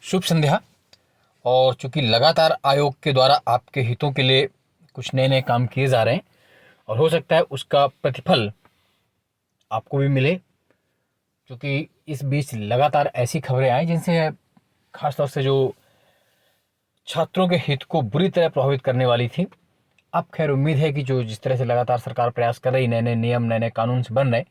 शुभ संध्या। और चूंकि लगातार आयोग के द्वारा आपके हितों के लिए कुछ नए नए काम किए जा रहे हैं और हो सकता है उसका प्रतिफल आपको भी मिले, क्योंकि इस बीच लगातार ऐसी खबरें आई जिनसे खासतौर से जो छात्रों के हित को बुरी तरह प्रभावित करने वाली थी। अब खैर उम्मीद है कि जो जिस तरह से लगातार सरकार प्रयास कर रही, नए नए नियम नए नए कानून बन रहे,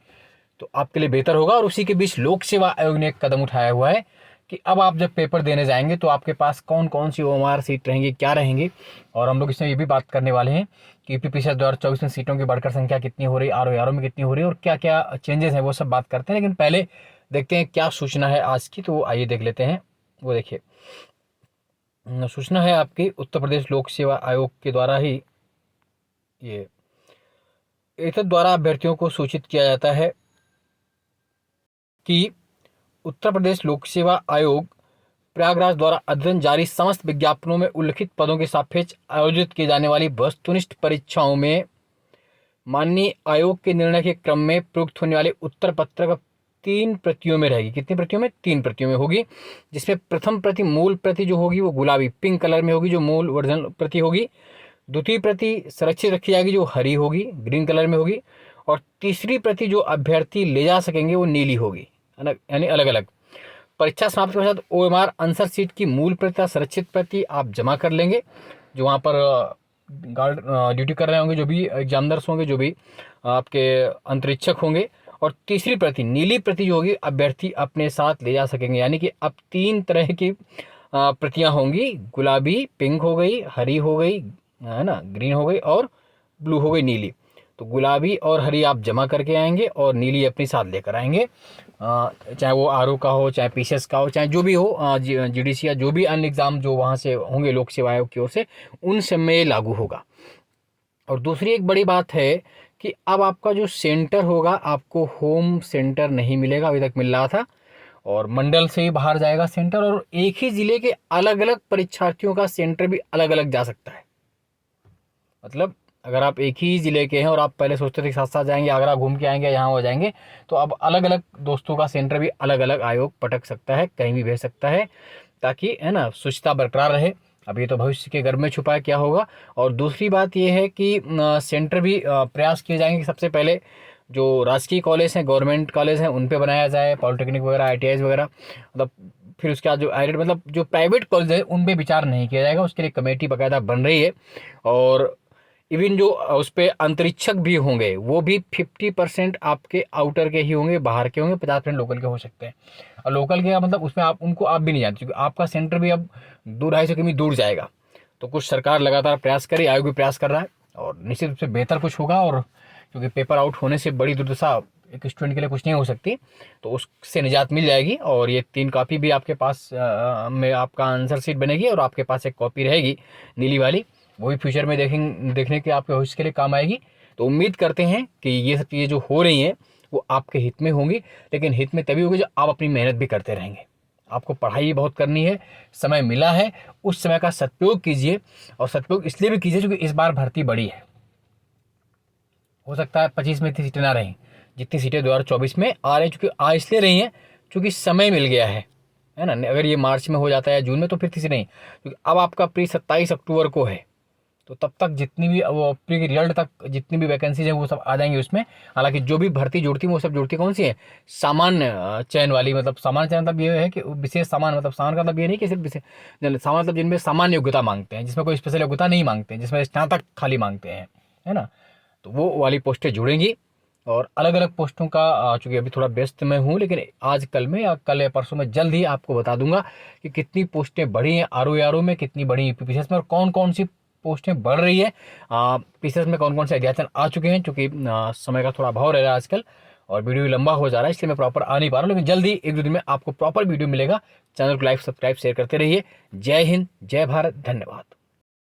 तो आपके लिए बेहतर होगा। और उसी के बीच लोक सेवा आयोग ने एक कदम उठाया हुआ है कि अब आप जब पेपर देने जाएंगे तो आपके पास कौन कौन सी ओएमआर सीट रहेंगी, क्या रहेंगी। और हम लोग इसमें ये भी बात करने वाले हैं कि यूपीपीसीएस 2024 में सीटों की बढ़कर संख्या कितनी हो रही, आरओ में कितनी हो रही है और क्या क्या चेंजेस हैं, वो सब बात करते हैं। लेकिन पहले देखते हैं क्या सूचना है आज की, तो आइए देख लेते हैं। वो देखिए, सूचना है आपकी उत्तर प्रदेश लोक सेवा आयोग के द्वारा ही ये एतद द्वारा अभ्यर्थियों को सूचित किया जाता है कि उत्तर प्रदेश लोक सेवा आयोग प्रयागराज द्वारा अध्ययन जारी समस्त विज्ञापनों में उल्लिखित पदों के सापेक्ष आयोजित की जाने वाली वस्तुनिष्ठ परीक्षाओं में माननीय आयोग के निर्णय के क्रम में प्रयुक्त होने वाले उत्तर पत्रक 3 प्रतियों में रहेगी। कितनी प्रतियों में? 3 प्रतियों में होगी, जिसमें प्रथम प्रति मूल प्रति जो होगी वो गुलाबी पिंक कलर में होगी, जो मूल ओरिजिनल प्रति होगी। द्वितीय प्रति संरक्षित रखी जाएगी, जो हरी होगी, ग्रीन कलर में होगी। और तीसरी प्रति जो अभ्यर्थी ले जा सकेंगे वो नीली होगी, यानी अलग अलग। परीक्षा समाप्ति के साथ ओएमआर आंसर शीट की मूल प्रति संरक्षित प्रति आप जमा कर लेंगे, जो वहाँ पर गार्ड ड्यूटी कर रहे होंगे, जो भी एग्जामिनर्स होंगे, जो भी आपके अंतरीक्षक होंगे। और तीसरी प्रति नीली प्रति जो होगी अभ्यर्थी अपने साथ ले जा सकेंगे। यानी कि अब 3 तरह की प्रतियां होंगी, गुलाबी पिंक हो गई, हरी हो गई, है ना, ग्रीन हो गई और ब्लू हो गई नीली। तो गुलाबी और हरी आप जमा करके आएंगे और नीली अपने साथ लेकर आएंगे, चाहे वो आरओ का हो, चाहे पीसीएस का हो, चाहे जो भी हो, जीडीसी या जो भी अन्य एग्ज़ाम जो वहाँ से होंगे लोक सेवा आयोग की ओर से, उन सब में ये लागू होगा। और दूसरी एक बड़ी बात है कि अब आपका जो सेंटर होगा, आपको होम सेंटर नहीं मिलेगा, अभी तक मिल रहा था, और मंडल से ही बाहर जाएगा सेंटर। और एक ही ज़िले के अलग अलग परीक्षार्थियों का सेंटर भी अलग अलग जा सकता है। मतलब अगर आप एक ही ज़िले के हैं और आप पहले सोचते थे कि साथ साथ जाएंगे, आगरा घूम के आएंगे, यहाँ हो जाएंगे, तो अब अलग अलग दोस्तों का सेंटर भी अलग अलग आयोग पटक सकता है, कहीं भी भेज सकता है, ताकि है ना शुचिता बरकरार रहे। अब ये तो भविष्य के गर्भ में छुपा है क्या होगा। और दूसरी बात ये है कि सेंटर भी प्रयास किए जाएंगे कि सबसे पहले जो राजकीय कॉलेज हैं, गवर्नमेंट कॉलेज हैं, उन पे बनाया जाए, पॉलिटेक्निक वगैरह, आईटीआई वगैरह। मतलब फिर उसके बाद जो आईआईटी, मतलब जो प्राइवेट कॉलेज है उन पे विचार नहीं किया जाएगा, उसके लिए कमेटी बाकायदा बन रही है। और इवन जो उस पर अंतरिक्षक भी होंगे वो भी 50% आपके आउटर के ही होंगे, बाहर के होंगे, 50% लोकल के हो सकते हैं। और लोकल के मतलब उसमें आप उनको आप भी नहीं जानते, क्योंकि आपका सेंटर भी अब 200-250 किमी दूर जाएगा। तो कुछ सरकार लगातार प्रयास करे, आयोग भी प्रयास कर रहा है, और निश्चित रूप से बेहतर कुछ होगा। और क्योंकि पेपर आउट होने से बड़ी दुर्दशा एक स्टूडेंट के लिए कुछ नहीं हो सकती, तो उससे निजात मिल जाएगी। और ये 3 कॉपी भी आपके पास में आपका आंसर शीट बनेगी, और आपके पास एक कॉपी रहेगी नीली वाली, वो भी फ्यूचर में देखने के आपके भविष्य के लिए काम आएगी। तो उम्मीद करते हैं कि ये सब चीज़ें जो हो रही हैं वो आपके हित में होंगी, लेकिन हित में तभी होगी जब आप अपनी मेहनत भी करते रहेंगे। आपको पढ़ाई बहुत करनी है, समय मिला है, उस समय का सदुपयोग कीजिए। और सदुपयोग इसलिए भी कीजिए क्योंकि इस बार भर्ती बड़ी है। हो सकता है 25 में इतनी सीटें ना रहीं जितनी सीटें 2024 में आ रही, चूँकि आ इसलिए रही हैं क्योंकि समय मिल गया है ना। अगर ये मार्च में हो जाता है या जून में तो फिर किसी नहीं, क्योंकि अब आपका प्री 27 अक्टूबर को है, तो तब तक जितनी भी वो प्री के रिजल्ट तक जितनी भी वैकेंसीज हैं वो सब आ जाएंगी उसमें। हालांकि जो भी भर्ती जुड़ती है वो सब जुड़ती कौन सी है? सामान्य चयन वाली। मतलब सामान्य चयन मतलब ये है कि विशेष सामान्य, मतलब सामान्य का मतलब ये नहीं कि सिर्फ विशेष, सामान्य मतलब जिनमें सामान्य योग्यता मांगते हैं, जिसमें कोई स्पेशल योग्यता नहीं मांगते हैं, जिसमें स्नातक खाली मांगते हैं, है ना। तो वो वाली पोस्टें जुड़ेंगी। और अलग अलग पोस्टों का चूँकि अभी थोड़ा व्यस्त मैं हूँ, लेकिन आज कल में या कल या परसों में जल्द ही आपको बता दूंगा कि कितनी पोस्टें बढ़ी हैं आरओ में, कितनी बढ़ी यूपीपीसीएस में, और कौन कौन सी पोस्टें बढ़ रही है। पीसीएस में कौन कौन से अध्याचन आ चुके हैं, चूँकि समय का थोड़ा अभाव रह रहा है आजकल और वीडियो लंबा हो जा रहा है, इसलिए मैं प्रॉपर आ नहीं पा रहा हूँ। लेकिन जल्दी 1-2 दिन में आपको प्रॉपर वीडियो मिलेगा। चैनल को लाइक, सब्सक्राइब, शेयर करते रहिए। जय हिंद, जय भारत, धन्यवाद।